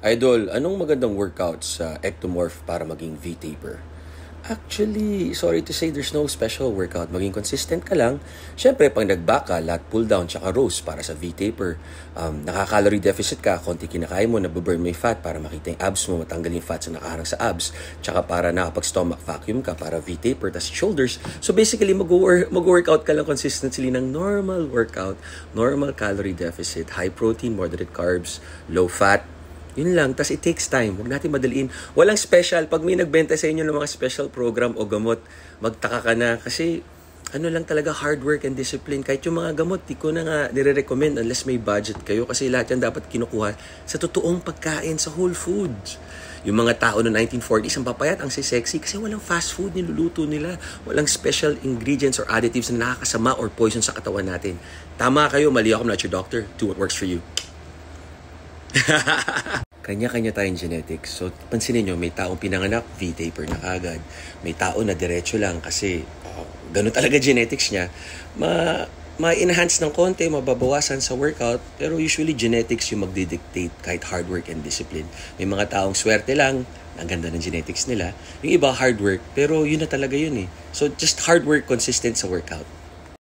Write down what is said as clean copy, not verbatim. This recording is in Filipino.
Idol, anong magandang workout sa ectomorph para maging V-taper? Actually, sorry to say there's no special workout. Maging consistent ka lang. Siyempre, pag nag-back ka, lat pull down, tsaka rows para sa V-taper. Naka-calorie deficit ka, konti kinakain mo, nababurn mo yung fat para makita yung abs mo, matanggal yung fat sa nakaharang sa abs. Tsaka para nakapag-stomach vacuum ka para V-taper, tas shoulders. So basically, mag-workout ka lang consistently ng normal workout, normal calorie deficit, high protein, moderate carbs, low fat. Yun lang. Tapos it takes time. Huwag natin madaliin. Walang special. Pag may nagbenta sa inyo ng mga special program o gamot, magtaka ka na. Kasi ano lang talaga, hard work and discipline. Kahit yung mga gamot, di ko na nga nire-recommend unless may budget kayo. Kasi lahat yan dapat kinukuha sa totoong pagkain, sa whole foods. Yung mga tao noong 1940s, ang papayat, ang sexy kasi walang fast food niluluto nila. Walang special ingredients or additives na nakakasama or poison sa katawan natin. Tama kayo, mali ako, I'm not your doctor. Do what works for you. Kanya-kanya tayong genetics. So, pansinin nyo, may taong pinanganak, V-taper na agad. May tao na diretso lang kasi ganun talaga genetics niya. Ma-enhance ng konti, mababawasan sa workout, pero usually genetics yung magdidictate kahit hard work and discipline. May mga taong swerte lang, ang ganda ng genetics nila. Yung iba hard work, pero yun na talaga yun eh. So, just hard work, consistent sa workout.